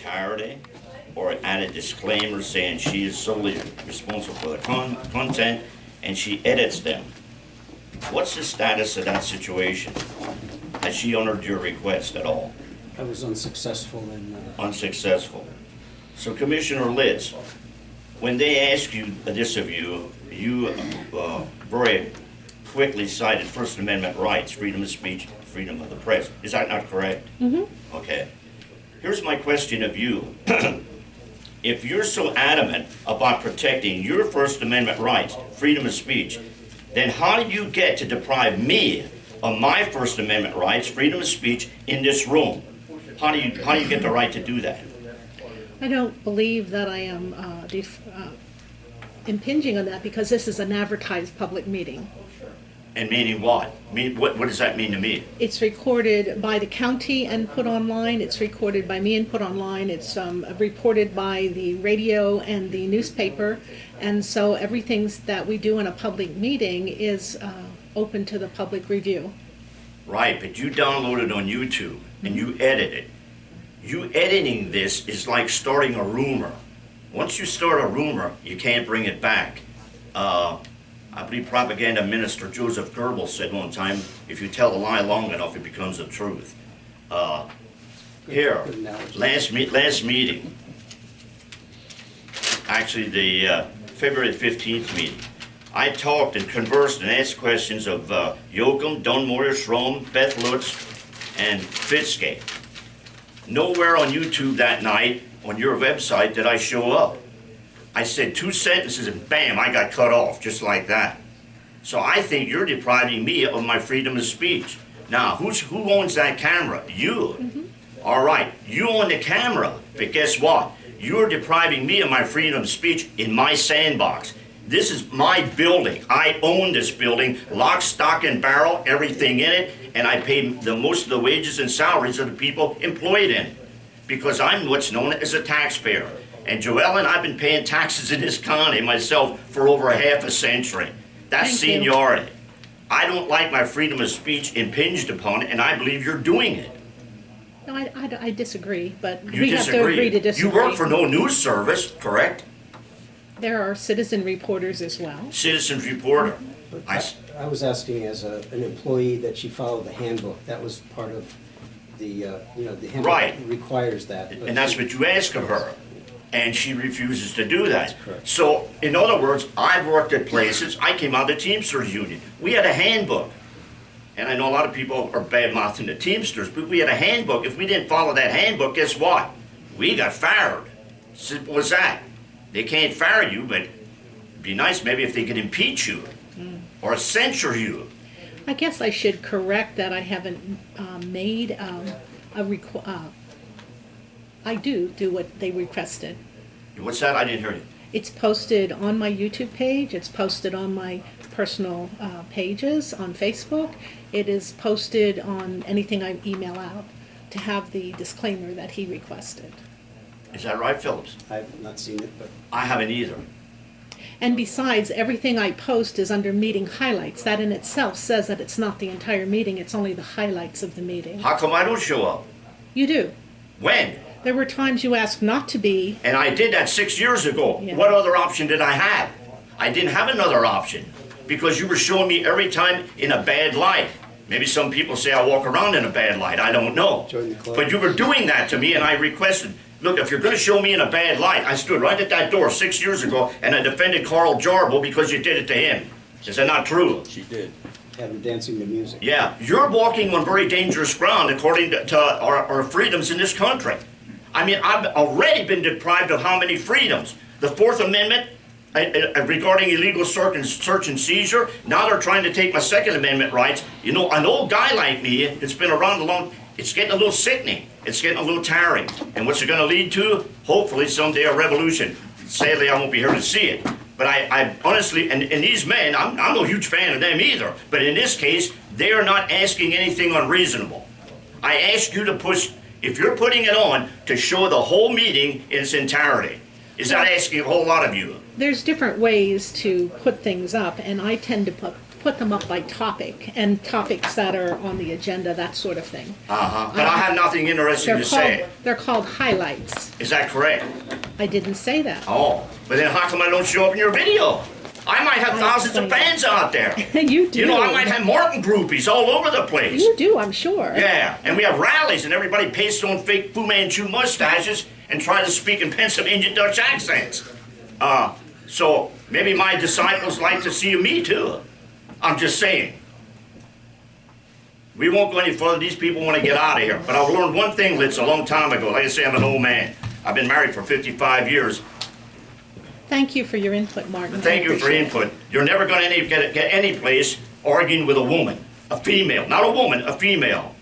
entirety or add a disclaimer saying she is solely responsible for the content and she edits them. What's the status of that situation? Has she honored your request at all? I was unsuccessful in... Unsuccessful. So Commissioner Litz, when they ask you this of you, you very quickly cited First Amendment rights, freedom of speech, freedom of the press. Is that not correct? Mm-hmm. Okay. Here's my question of you. If you're so adamant about protecting your First Amendment rights, freedom of speech, then how do you get to deprive me of my First Amendment rights, freedom of speech, in this room? How do you get the right to do that? I don't believe that I am impinging on that because this is an advertised public meeting. And meaning what? What does that mean to me? It's recorded by the county and put online. It's recorded by me and put online. It's reported by the radio and the newspaper. And so everything that we do in a public meeting is open to the public review. Right, but you download it on YouTube and you edit it. You editing this is like starting a rumor. Once you start a rumor, you can't bring it back. I believe propaganda minister Joseph Goebbels said one time, if you tell a lie long enough, it becomes the truth. Here, last meeting, actually the February 15th meeting, I talked and conversed and asked questions of Yoakum, Dunmore, Schromm, Beth Lutz, and Fitzgate. Nowhere on YouTube that night, on your website, did I show up. I said 2 sentences and bam, I got cut off, just like that. So I think you're depriving me of my freedom of speech. Now, who owns that camera? You. Mm-hmm. All right, you own the camera, but guess what? You're depriving me of my freedom of speech in my sandbox. This is my building. I own this building, lock, stock, and barrel, everything in it, and I pay most of the wages and salaries of the people employed in it because I'm what's known as a taxpayer. And Joelle and I've been paying taxes in this county myself for over half a century. That's seniority. I don't like my freedom of speech impinged upon, and I believe you're doing it. No, I disagree, but You we have to agree to disagree. You work for no news service, correct? There are citizen reporters as well. Citizens reporter. I was asking as an employee that she follow the handbook. That was part of the, the handbook Right. requires that. And that's what you ask of her. And she refuses to do that. That's correct. So, in other words, I've worked at places, I came out of the Teamsters Union. We had a handbook. And I know a lot of people are bad-mouthing the Teamsters, but we had a handbook. If we didn't follow that handbook, guess what? We got fired. Simple as that. They can't fire you, but it'd be nice maybe if they could impeach you or censure you. I guess I should correct that I haven't made I do what they requested. What's that? I didn't hear you. It's posted on my YouTube page. It's posted on my personal pages on Facebook. It is posted on anything I email out to have the disclaimer that he requested. Is that right, Phillips? I've not seen it, but... I haven't either. And besides, everything I post is under meeting highlights. That in itself says that it's not the entire meeting, it's only the highlights of the meeting. How come I don't show up? You do. When? There were times you asked not to be. And I did that 6 years ago. Yeah. What other option did I have? I didn't have another option because you were showing me every time in a bad light. Maybe some people say I walk around in a bad light. I don't know. Join the club. But you were doing that to me and I requested, look, if you're going to show me in a bad light, I stood right at that door 6 years ago and I defended Carl Jarbo because you did it to him. Is that not true? She did. Have him dancing to music. Yeah, you're walking on very dangerous ground according to our freedoms in this country. I mean, I've already been deprived of how many freedoms? The Fourth Amendment regarding illegal search and seizure. Now they're trying to take my Second Amendment rights. You know, an old guy like me that's been around a long, it's getting a little sickening. It's getting a little tiring. And what's it going to lead to? Hopefully someday a revolution. Sadly, I won't be here to see it. But I honestly, and these men, I'm no huge fan of them either. But in this case, they are not asking anything unreasonable. I ask you to push, if you're putting it on, to show the whole meeting in its entirety. Is that asking a whole lot of you? There's different ways to put things up, and I tend to put them up by topic and topics that are on the agenda, that sort of thing. But I have nothing interesting to say. They're called highlights. Is that correct? I didn't say that. Oh, but then how come I don't show up in your video? I might have thousands of fans out there. You do. You know, I might have Martin groupies all over the place. You do, I'm sure. Yeah, and we have rallies and everybody pastes on fake Fu Manchu mustaches and tries to speak in Pennsylvania Dutch accents. So maybe my disciples like to see me too. I'm just saying. We won't go any further. These people want to get out of here. But I've learned one thing, Litz, a long time ago. Like I say, I'm an old man. I've been married for 55 years. Thank you for your input, Martin. Thank you for input. You're never going to get any place arguing with a woman, a female, not a woman, a female.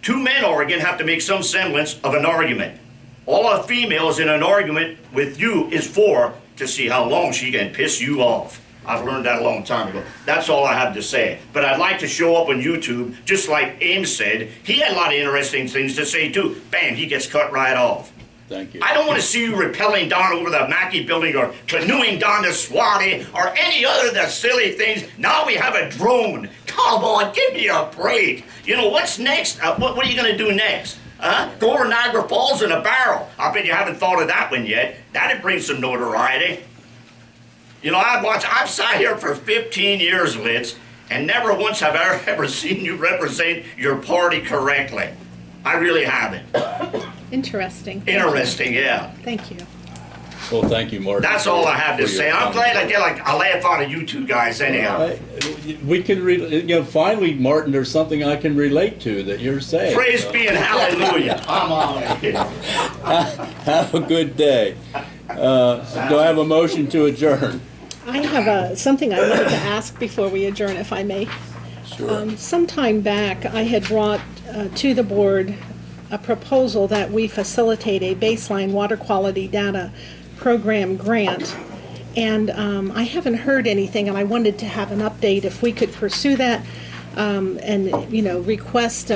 Two men arguing have to make some semblance of an argument. All a female is in an argument with you is for to see how long she can piss you off. I've learned that a long time ago. That's all I have to say. But I'd like to show up on YouTube, just like Ames said. He had a lot of interesting things to say too. Bam, he gets cut right off. Thank you. I don't want to see you rappelling down over the Mackey building or canoeing down the Swati or any other of the silly things. Now we have a drone. Come on, give me a break. You know, what's next? What are you going to do next? Go over Niagara Falls in a barrel. I bet you haven't thought of that one yet. That'd bring some notoriety. You know, I've sat here for 15 years, Litz, and never once have I ever seen you represent your party correctly. I really haven't. Interesting. Interesting, yeah. Thank you. Well, thank you, Martin. That's all I have to for your say. I'm glad I commentary. get like a laugh out of you two guys anyhow. We can, finally, Martin, there's something I can relate to that you're saying. Praise be and hallelujah. I'm on it. Have a good day. Do I have a motion to adjourn? I have something I wanted to ask before we adjourn, if I may. Sure. Sometime back, I had brought to the board a proposal that we facilitate a baseline water quality data program grant. And I haven't heard anything, and I wanted to have an update if we could pursue that and, request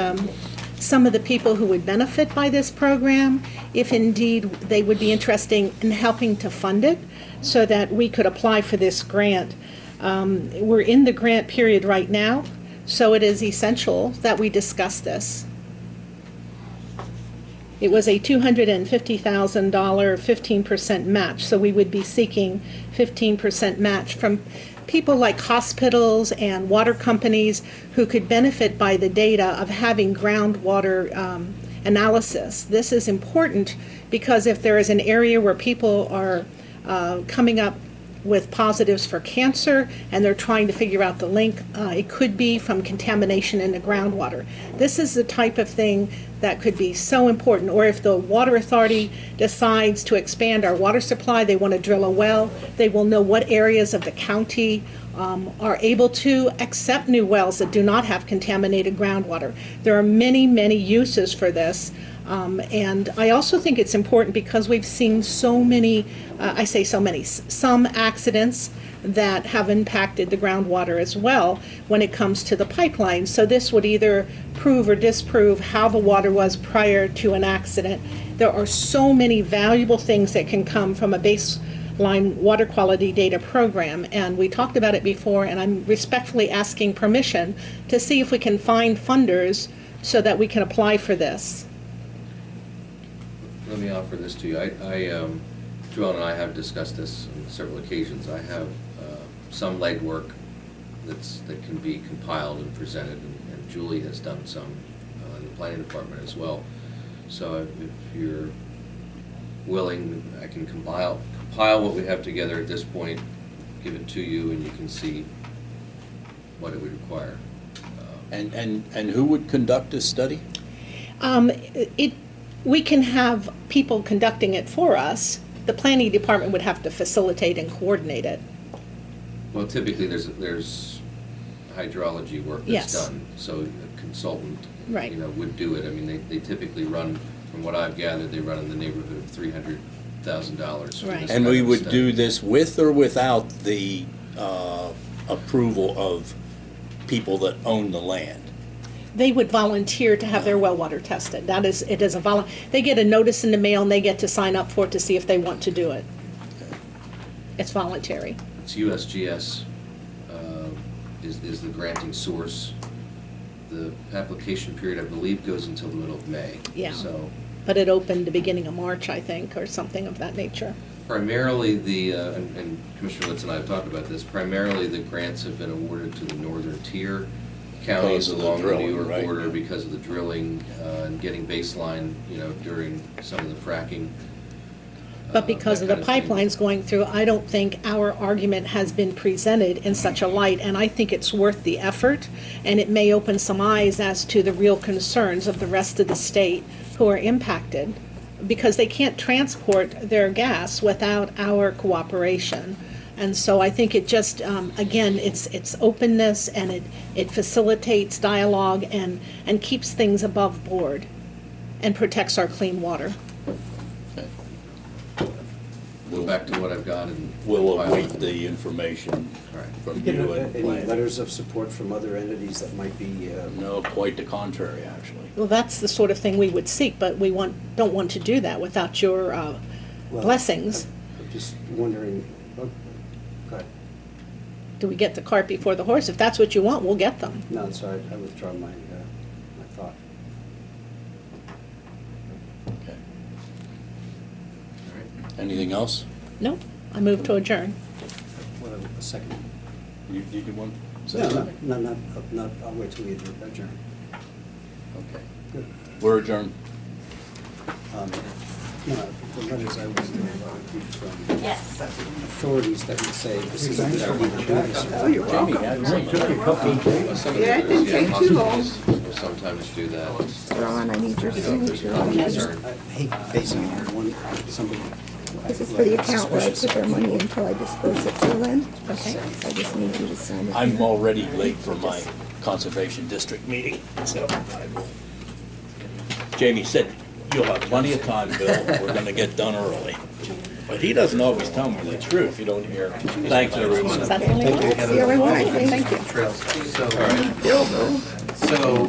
some of the people who would benefit by this program, if indeed they would be interested in helping to fund it so that we could apply for this grant. We're in the grant period right now, so it is essential that we discuss this. It was a $250,000 15% match, so we would be seeking 15% match from people like hospitals and water companies who could benefit by the data of having groundwater analysis. This is important because if there is an area where people are coming up with positives for cancer and they're trying to figure out the link, it could be from contamination in the groundwater. This is the type of thing that could be so important. Or if the water authority decides to expand our water supply, they want to drill a well, they will know what areas of the county are able to accept new wells that do not have contaminated groundwater. There are many, many uses for this. And I also think it's important because we've seen so many, some accidents that have impacted the groundwater as well when it comes to the pipeline. So this would either prove or disprove how the water was prior to an accident. There are so many valuable things that can come from a baseline water quality data program, and we talked about it before, and I'm respectfully asking permission to see if we can find funders so that we can apply for this. Let me offer this to you. Joel and I have discussed this on several occasions. I have some legwork that can be compiled and presented, and Julie has done some in the planning department as well. So if you're willing, I can compile what we have together at this point, give it to you, and you can see what it would require. And who would conduct this study? We can have people conducting it for us. The planning department would have to facilitate and coordinate it. Well, typically there's hydrology work that's Yes. done, so a consultant, Right. would do it. I mean, they typically run, from what I've gathered, they run in the neighborhood of $300,000. for Right. this And kind we of would study. do this with or without the approval of people that own the land? They would volunteer to have their well water tested. It is they get a notice in the mail and they get to sign up for it to see if they want to do it. It's voluntary. It's USGS is the granting source. The application period, I believe, goes until the middle of May. Yeah. So But it opened the beginning of March, I think, or something of that nature. primarily and Commissioner Litz and I have talked about this, primarily the grants have been awarded to the northern tier counties Because of the along the drilling, New York right? border because of the drilling and getting baseline, during some of the fracking. But because of the that kind of thing. pipelines going through, I don't think our argument has been presented in such a light, and I think it's worth the effort, and it may open some eyes as to the real concerns of the rest of the state who are impacted, because they can't transport their gas without our cooperation. And so I think it just, again, it's openness, and it facilitates dialogue and keeps things above board and protects our clean water. Okay. Go back to what I've got and. We'll await the information Right. from Get you and any plan. letters of support from other entities that might be, No, quite the contrary, actually. Well, that's the sort of thing we would seek, but we don't want to do that without your well, blessings. I'm just wondering, oh, go ahead. Do we get the cart before the horse? If that's what you want, we'll get them. No, sorry, I withdraw my thought. Okay. All right. Anything else? No, I move to adjourn. Whatever, a second. You did one? No, I'll wait till we adjourn. Okay. Good. We're adjourned. No, the letters I was doing would be from authorities that would say this is what we need to do. Oh, you're welcome. Some of Yeah, it the- didn't take too long. hospitals will sometimes do that. Ron, I need your signature I'm on this. concerned. I hate basing it on one, somebody. This is for the account where I put their money until I dispose it to them. Okay. I just need you to sign it. I'm already late for my Conservation District meeting, so I will. Jamie said, you'll have plenty of time, Bill. We're gonna get done early. But he doesn't always tell me the truth, you don't hear. Thanks, everyone. Is that the only one? That's the only one, I think. Thank you. Trails. So, Bill, though. so